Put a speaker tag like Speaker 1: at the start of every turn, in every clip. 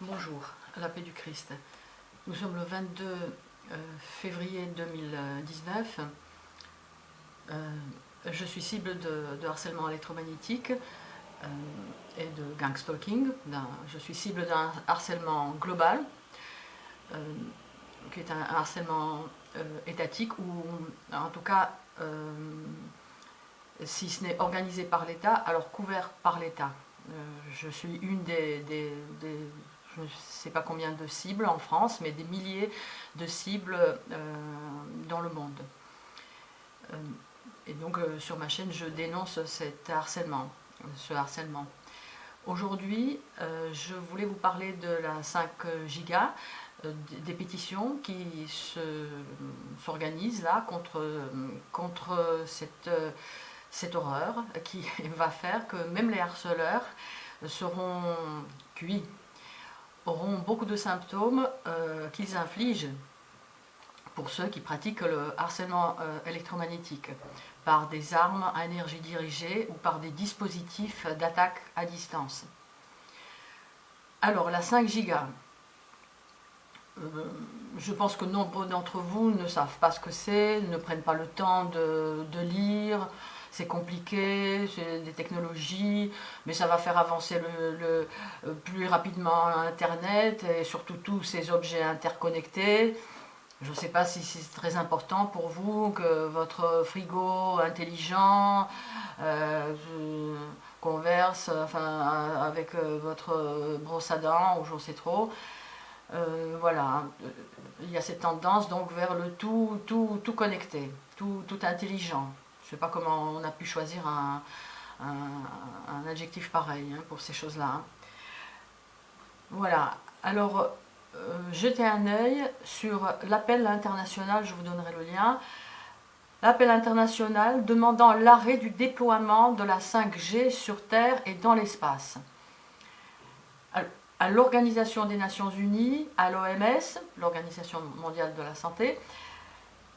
Speaker 1: Bonjour, à la paix du Christ. Nous sommes le 22 février 2019. Je suis cible de harcèlement électromagnétique et de gangstalking. Je suis cible d'un harcèlement global, qui est un harcèlement étatique, ou en tout cas, si ce n'est organisé par l'État, alors couvert par l'État. Je suis une je ne sais pas combien de cibles en France, mais des milliers de cibles dans le monde. Et donc sur ma chaîne, je dénonce ce harcèlement. Aujourd'hui, je voulais vous parler de la 5 gigas, des pétitions qui s'organisent là contre cette horreur qui va faire que même les harceleurs seront cuits, auront beaucoup de symptômes qu'ils infligent pour ceux qui pratiquent le harcèlement électromagnétique par des armes à énergie dirigée ou par des dispositifs d'attaque à distance. Alors la 5 gigas, je pense que nombre d'entre vous ne savent pas ce que c'est, ne prennent pas le temps de lire. C'est compliqué, c'est des technologies, mais ça va faire avancer plus rapidement Internet et surtout tous ces objets interconnectés. Je ne sais pas si c'est très important pour vous que votre frigo intelligent converse avec votre brosse à dents, ou je ne sais trop. Voilà, il y a cette tendance donc vers le tout connecté, tout intelligent. Je ne sais pas comment on a pu choisir un adjectif pareil pour ces choses-là. Voilà, alors jetez un œil sur l'appel international, je vous donnerai le lien. L'appel international demandant l'arrêt du déploiement de la 5G sur Terre et dans l'espace. À l'Organisation des Nations Unies, à l'OMS, l'Organisation mondiale de la santé,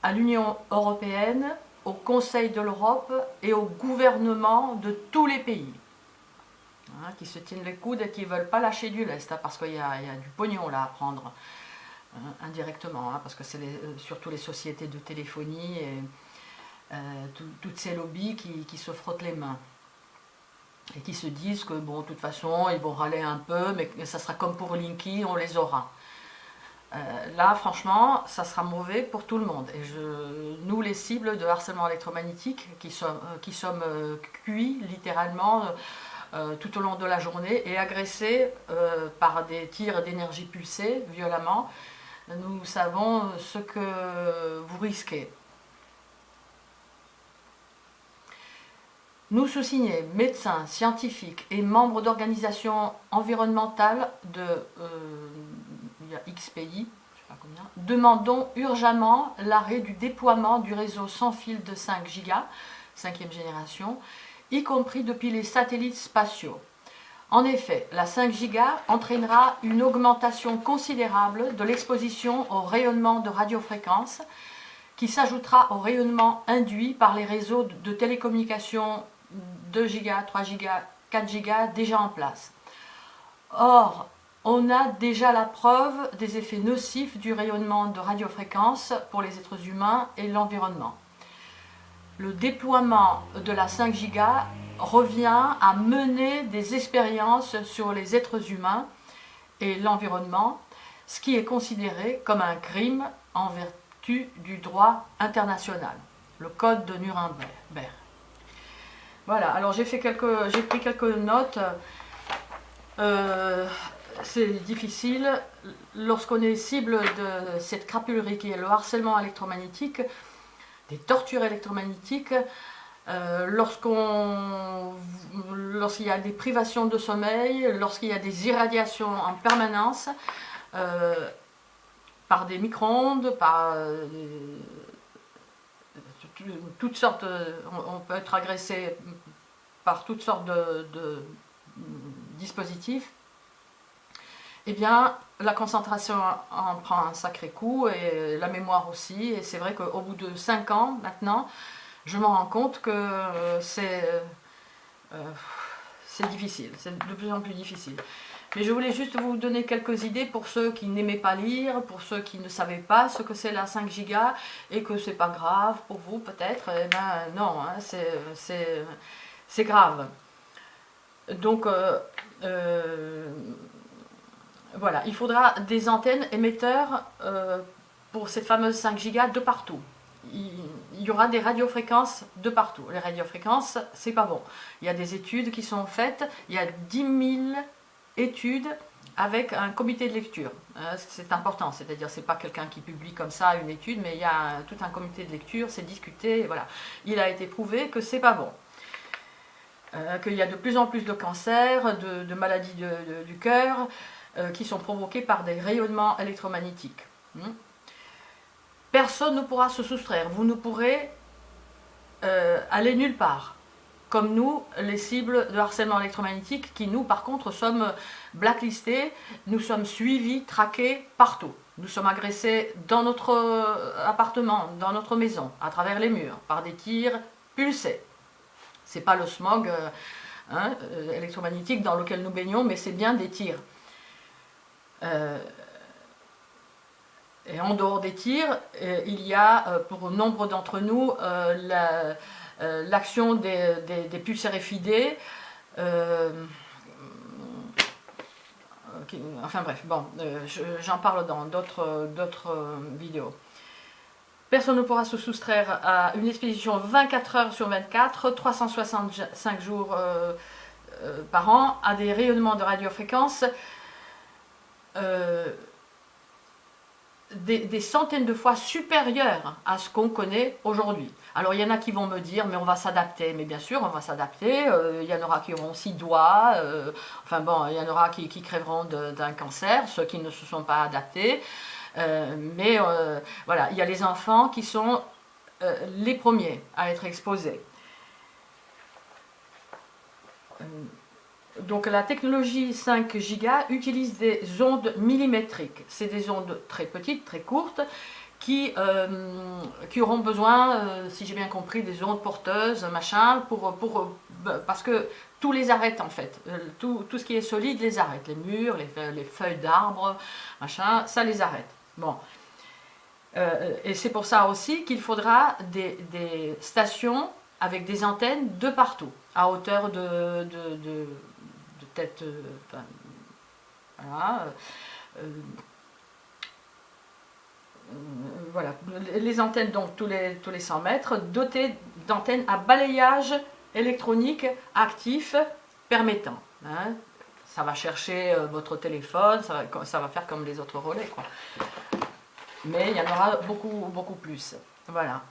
Speaker 1: à l'Union européenne, au Conseil de l'Europe et au gouvernement de tous les pays, qui se tiennent les coudes et qui ne veulent pas lâcher du lest, parce qu'il y a du pognon là à prendre, indirectement, parce que c'est surtout les sociétés de téléphonie et toutes ces lobbies qui se frottent les mains et qui se disent que bon, de toute façon ils vont râler un peu, mais ça sera comme pour Linky, on les aura. Là, franchement, ça sera mauvais pour tout le monde. Et nous, les cibles de harcèlement électromagnétique, qui sommes cuits littéralement tout au long de la journée et agressés par des tirs d'énergie pulsée violemment, nous savons ce que vous risquez. Nous sous-signés, médecins, scientifiques et membres d'organisations environnementales il y a X pays, je sais pas combien, demandons urgemment l'arrêt du déploiement du réseau sans fil de 5 gigas, 5e génération, y compris depuis les satellites spatiaux. En effet, la 5 gigas entraînera une augmentation considérable de l'exposition au rayonnement de radiofréquence qui s'ajoutera au rayonnement induit par les réseaux de télécommunications 2 gigas, 3 gigas, 4 gigas déjà en place. Or, on a déjà la preuve des effets nocifs du rayonnement de radiofréquence pour les êtres humains et l'environnement. Le déploiement de la 5 gigas revient à mener des expériences sur les êtres humains et l'environnement, ce qui est considéré comme un crime en vertu du droit international, le code de Nuremberg. Voilà, alors j'ai pris quelques notes. C'est difficile lorsqu'on est cible de cette crapulerie qui est le harcèlement électromagnétique, des tortures électromagnétiques, lorsqu'il y a des privations de sommeil, lorsqu'il y a des irradiations en permanence, par des micro-ondes, par toutes sortes, on peut être agressé par toutes sortes de dispositifs. Eh bien, la concentration en prend un sacré coup et la mémoire aussi. Et c'est vrai qu'au bout de 5 ans, maintenant, je me rends compte que c'est difficile, c'est de plus en plus difficile. Mais je voulais juste vous donner quelques idées pour ceux qui n'aimaient pas lire, pour ceux qui ne savaient pas ce que c'est la 5 gigas et que c'est pas grave pour vous peut-être. Eh ben non, hein, c'est grave. Donc voilà, il faudra des antennes émetteurs pour cette fameuse 5 gigas de partout. Il y aura des radiofréquences de partout. Les radiofréquences, c'est pas bon. Il y a des études qui sont faites, il y a 10 000 études avec un comité de lecture. C'est important, c'est-à-dire c'est pas quelqu'un qui publie comme ça une étude, mais il y a tout un comité de lecture, c'est discuté, et voilà. Il a été prouvé que c'est pas bon. Qu'il y a de plus en plus de cancers, de maladies du cœur, qui sont provoqués par des rayonnements électromagnétiques. Personne ne pourra se soustraire, vous ne pourrez aller nulle part. Comme nous, les cibles de harcèlement électromagnétique, qui nous, par contre, sommes blacklistés, nous sommes suivis, traqués partout. Nous sommes agressés dans notre appartement, dans notre maison, à travers les murs, par des tirs pulsés. C'est pas le smog électromagnétique dans lequel nous baignons, mais c'est bien des tirs. Et en dehors des tirs, il y a, pour nombre d'entre nous, l'action des pulsérifidés. Enfin bref, bon, j'en parle dans d'autres vidéos. Personne ne pourra se soustraire à une expédition 24 heures sur 24, 365 jours par an, à des rayonnements de radiofréquences des centaines de fois supérieurs à ce qu'on connaît aujourd'hui. Alors il y en a qui vont me dire, mais on va s'adapter. Mais bien sûr, on va s'adapter. Il y en aura qui auront 6 doigts. Enfin bon, il y en aura qui crèveront d'un cancer, ceux qui ne se sont pas adaptés. Mais voilà, il y a les enfants qui sont les premiers à être exposés. Donc la technologie 5 gigas utilise des ondes millimétriques. C'est des ondes très petites, très courtes, qui auront besoin, si j'ai bien compris, des ondes porteuses, machin, parce que tout les arrête en fait. Tout ce qui est solide les arrête. Les murs, les feuilles d'arbres, machin, ça les arrête. Bon. Et c'est pour ça aussi qu'il faudra des stations avec des antennes de partout, à hauteur de tête, voilà, voilà, les antennes donc tous les 100 mètres, dotées d'antennes à balayage électronique actif permettant. Hein, ça va chercher votre téléphone, ça va faire comme les autres relais, quoi. Mais il y en aura beaucoup plus. Voilà.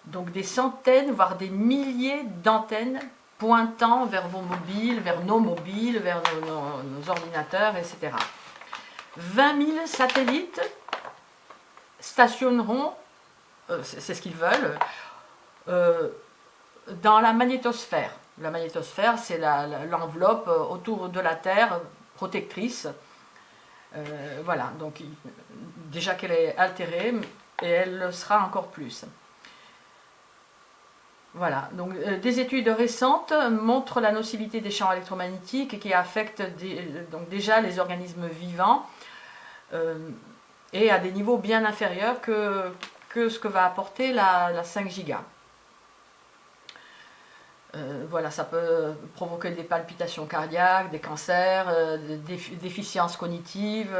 Speaker 1: Donc des centaines, voire des milliers d'antennes pointant vers vos mobiles, vers nos mobiles, vers nos ordinateurs, etc. 20 000 satellites stationneront, c'est ce qu'ils veulent, dans la magnétosphère. La magnétosphère, c'est l'enveloppe autour de la Terre protectrice. Voilà, donc déjà qu'elle est altérée, et elle le sera encore plus. Voilà, donc des études récentes montrent la nocivité des champs électromagnétiques qui affectent donc déjà les organismes vivants et à des niveaux bien inférieurs que ce que va apporter la 5 gigas. Voilà, ça peut provoquer des palpitations cardiaques, des cancers, des déficiences cognitives.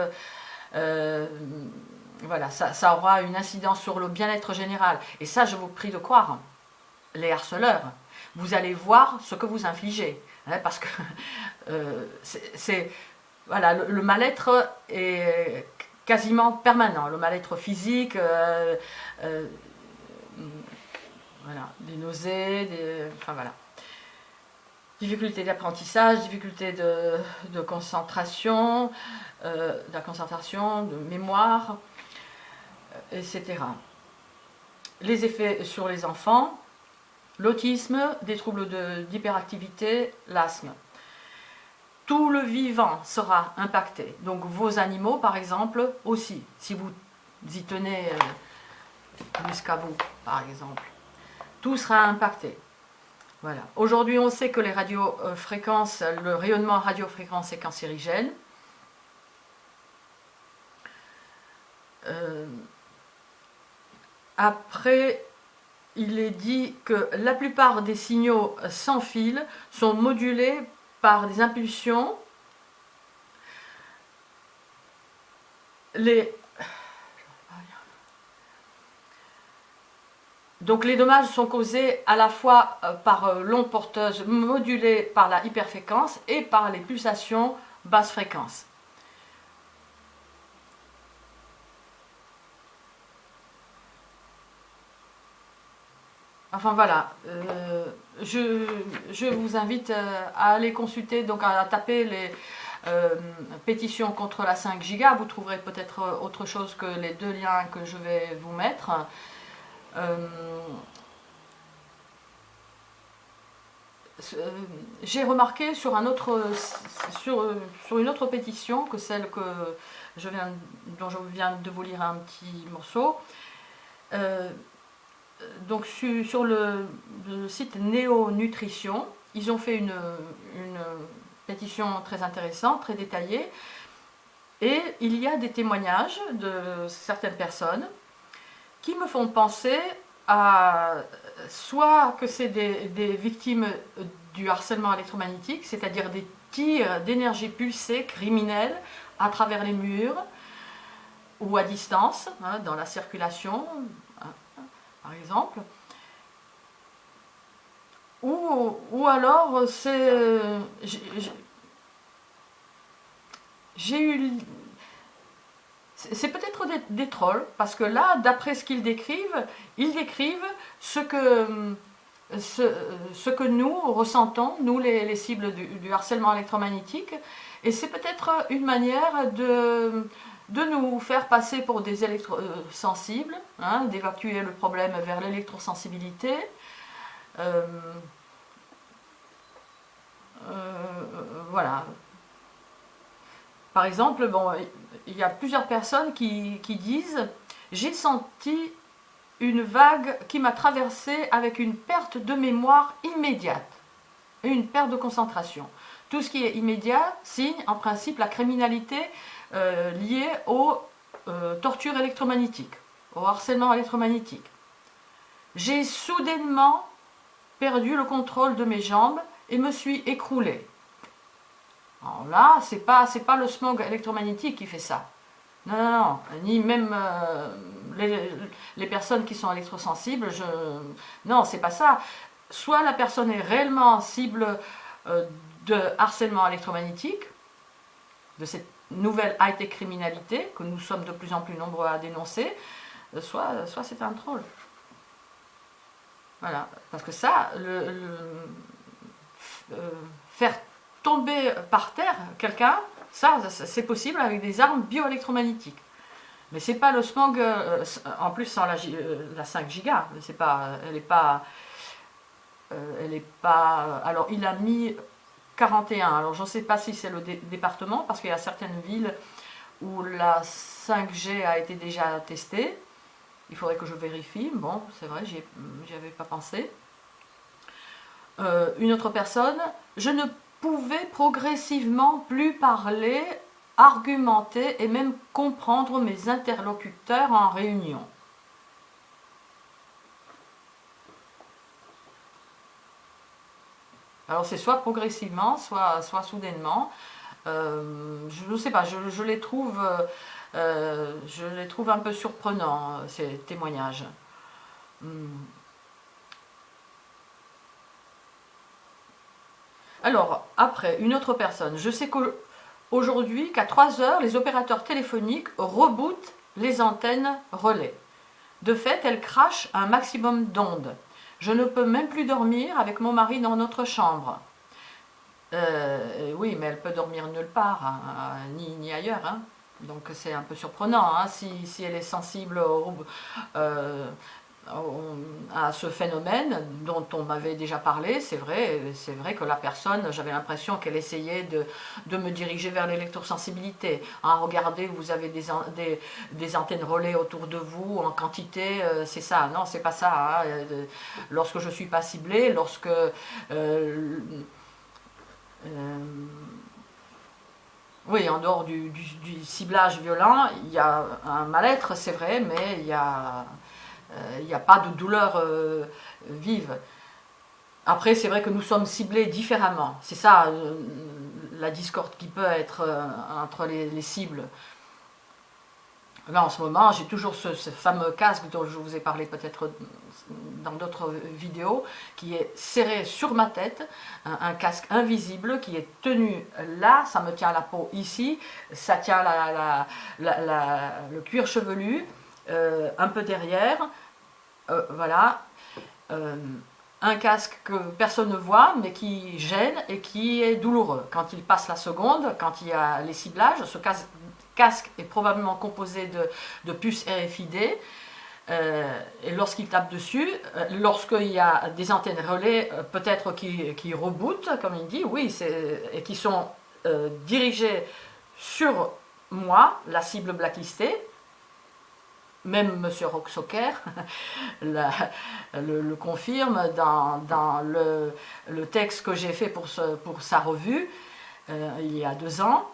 Speaker 1: Voilà, ça aura une incidence sur le bien-être général. Et ça, je vous prie de croire. Les harceleurs, vous allez voir ce que vous infligez, hein, parce que voilà, le mal-être est quasiment permanent, le mal-être physique, voilà, des nausées, enfin voilà, difficulté d'apprentissage, difficulté de concentration, de mémoire, etc. Les effets sur les enfants, l'autisme, des troubles d'hyperactivité, l'asthme. Tout le vivant sera impacté. Donc vos animaux, par exemple, aussi. Si vous y tenez plus qu'à vous, par exemple. Tout sera impacté. Voilà. Aujourd'hui, on sait que les radiofréquences, le rayonnement à radiofréquence est cancérigène. Après, il est dit que la plupart des signaux sans fil sont modulés par des impulsions. Donc les dommages sont causés à la fois par l'onde porteuse modulée par la hyperfréquence et par les pulsations basse fréquence. Enfin voilà, je vous invite à aller consulter, donc à taper les pétitions contre la 5 Go. Vous trouverez peut-être autre chose que les 2 liens que je vais vous mettre. J'ai remarqué sur une autre pétition que celle dont je viens de vous lire un petit morceau. Donc sur le site Néo Nutrition, ils ont fait une pétition très intéressante, très détaillée, et il y a des témoignages de certaines personnes qui me font penser à soit que c'est des victimes du harcèlement électromagnétique, c'est-à-dire des tirs d'énergie pulsée criminels à travers les murs ou à distance, hein, dans la circulation, par exemple, ou alors j'ai eu... C'est peut-être des trolls, parce que là, d'après ce qu'ils décrivent, ils décrivent ce que nous ressentons, nous les cibles du harcèlement électromagnétique, et c'est peut-être une manière de nous faire passer pour des électrosensibles, hein, d'évacuer le problème vers l'électrosensibilité. Voilà. Par exemple, bon, il y a plusieurs personnes qui disent « J'ai senti une vague qui m'a traversée avec une perte de mémoire immédiate et une perte de concentration. » Tout ce qui est immédiat signe en principe la criminalité liée aux tortures électromagnétiques, au harcèlement électromagnétique. J'ai soudainement perdu le contrôle de mes jambes et me suis écroulée. Alors là, c'est pas le smog électromagnétique qui fait ça. Non, non, non. Ni même les personnes qui sont électrosensibles. Non, c'est pas ça. Soit la personne est réellement cible de harcèlement électromagnétique, de cette nouvelle high-tech criminalité que nous sommes de plus en plus nombreux à dénoncer, soit c'est un troll. Voilà. Parce que ça, faire tomber par terre quelqu'un, ça c'est possible avec des armes bioélectromagnétiques. Mais c'est pas le smog, en plus sans la 5 giga, c'est pas, elle est pas, alors il a mis 41, alors je ne sais pas si c'est le département, parce qu'il y a certaines villes où la 5G a été déjà testée, il faudrait que je vérifie, bon c'est vrai, j'y avais pas pensé. Une autre personne, je ne pouvais progressivement plus parler, argumenter et même comprendre mes interlocuteurs en réunion. Alors c'est soit progressivement, soit soudainement. Je ne sais pas, je les trouve un peu surprenants, ces témoignages. Alors, après, une autre personne. Je sais qu'aujourd'hui, qu'à 3 heures, les opérateurs téléphoniques rebootent les antennes relais. De fait, elles crachent un maximum d'ondes. Je ne peux même plus dormir avec mon mari dans notre chambre. Oui, mais elle peut dormir nulle part, hein, ni ailleurs. Hein. Donc c'est un peu surprenant, hein, si elle est sensible à ce phénomène dont on m'avait déjà parlé. C'est vrai que la personne, j'avais l'impression qu'elle essayait de me diriger vers l'électrosensibilité. Hein, regardez, vous avez des antennes relais autour de vous en quantité, c'est ça. Non, c'est pas ça. Hein. Lorsque je suis pas ciblée, lorsque oui, en dehors du ciblage violent, il y a un mal-être, c'est vrai, mais il n'y a pas de douleur vive. Après, c'est vrai que nous sommes ciblés différemment. C'est ça la discorde qui peut être entre les cibles. Là, en ce moment, j'ai toujours ce fameux casque dont je vous ai parlé peut-être dans d'autres vidéos, qui est serré sur ma tête, un casque invisible qui est tenu là, ça me tient la peau ici, ça tient le cuir chevelu, un peu derrière, voilà. Un casque que personne ne voit, mais qui gêne et qui est douloureux. Quand il passe la seconde, quand il y a les ciblages, ce casque est probablement composé de puces RFID, et lorsqu'il tape dessus, lorsqu'il y a des antennes relais, peut-être qui rebootent, comme il dit, oui, et qui sont dirigées sur moi, la cible blacklistée. Même M. Rocksocker le confirme dans le texte que j'ai fait pour sa revue il y a 2 ans.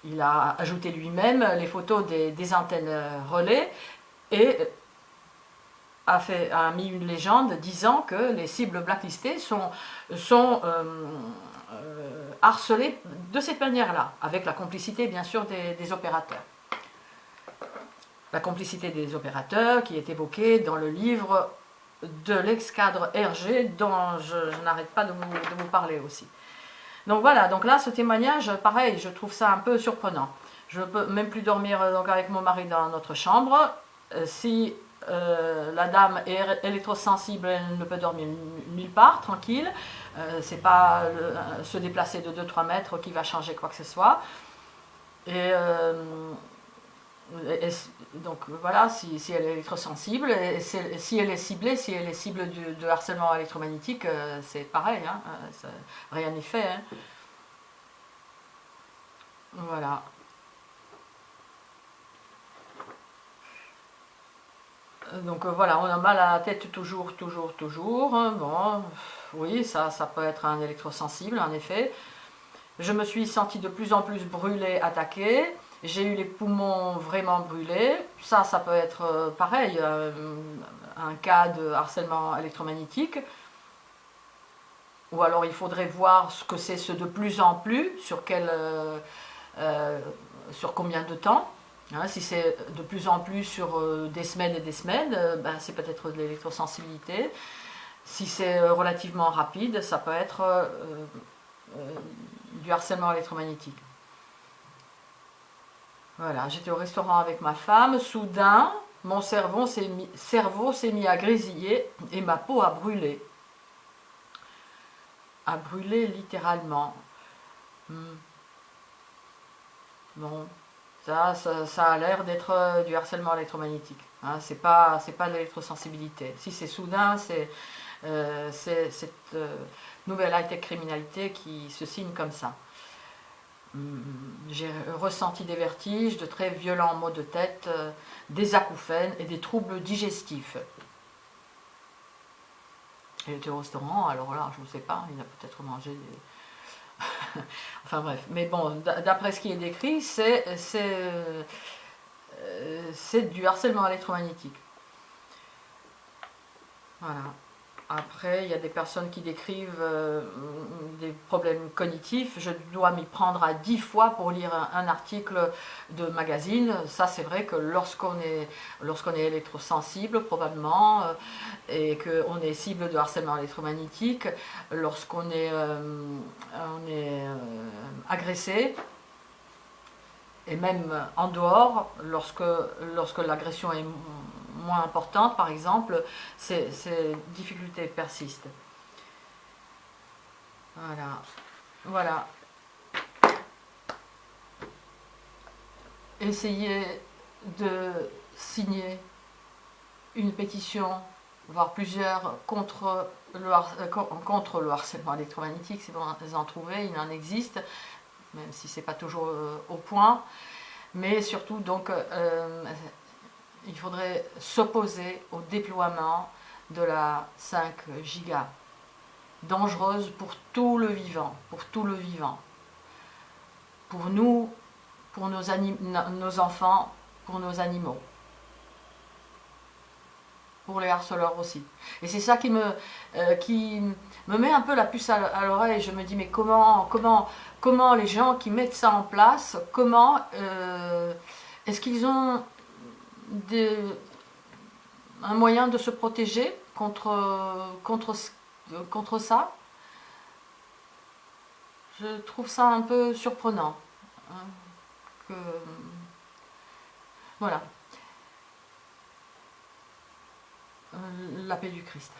Speaker 1: Il a ajouté lui-même les photos des antennes relais et a mis une légende disant que les cibles blacklistées sont harcelées de cette manière-là, avec la complicité bien sûr des opérateurs. La complicité des opérateurs qui est évoquée dans le livre de l'ex-cadre Hergé dont je n'arrête pas de vous parler aussi. Donc voilà, donc là ce témoignage, pareil, je trouve ça un peu surprenant. Je ne peux même plus dormir donc, avec mon mari dans notre chambre. Si la dame est électrosensible, elle ne peut dormir nulle part, tranquille. C'est pas se déplacer de 2-3 mètres qui va changer quoi que ce soit. Et donc voilà, si elle est électrosensible, et si elle est ciblée, si elle est cible de harcèlement électromagnétique, c'est pareil, hein, rien n'y fait. Hein. Voilà. Donc voilà, on a mal à la tête toujours. Bon, oui, ça peut être un électrosensible, en effet. Je me suis sentie de plus en plus brûlée, attaquée. J'ai eu les poumons vraiment brûlés. Ça peut être pareil, un cas de harcèlement électromagnétique. Ou alors il faudrait voir ce que c'est ce de plus en plus, sur combien de temps. Hein, si c'est de plus en plus sur des semaines et des semaines, ben, c'est peut-être de l'électrosensibilité. Si c'est relativement rapide, ça peut être du harcèlement électromagnétique. Voilà, j'étais au restaurant avec ma femme, soudain, mon cerveau s'est mis à grésiller et ma peau a brûlé. A brûlé littéralement. Bon, ça a l'air d'être du harcèlement électromagnétique. Hein, c'est pas de l'électrosensibilité. Si c'est soudain, c'est cette nouvelle high-tech criminalité qui se signe comme ça. J'ai ressenti des vertiges, de très violents maux de tête, des acouphènes et des troubles digestifs. Il était au restaurant, alors là, je ne sais pas, il a peut-être mangé des... enfin bref, mais bon, d'après ce qui est décrit, c'est du harcèlement électromagnétique. Voilà. Après, il y a des personnes qui décrivent des problèmes cognitifs. Je dois m'y prendre à 10 fois pour lire un article de magazine. Ça, c'est vrai que lorsqu'on est électrosensible, probablement, et qu'on est cible de harcèlement électromagnétique, lorsqu'on est, agressé, et même en dehors, lorsque l'agression est moins importante, par exemple, ces difficultés persistent. Voilà. Essayez de signer une pétition, voire plusieurs, contre le harcèlement électromagnétique, si vous en trouvez, il en existe, même si ce n'est pas toujours au point. Mais surtout, donc, il faudrait s'opposer au déploiement de la 5 giga, dangereuse pour tout le vivant, pour nous, pour nos enfants, pour nos animaux, pour les harceleurs aussi. Et c'est ça qui me met un peu la puce à l'oreille. Je me dis, mais comment les gens qui mettent ça en place, est-ce qu'ils ont un moyen de se protéger contre ça? Je trouve ça un peu surprenant. Hein, voilà. La paix du Christ.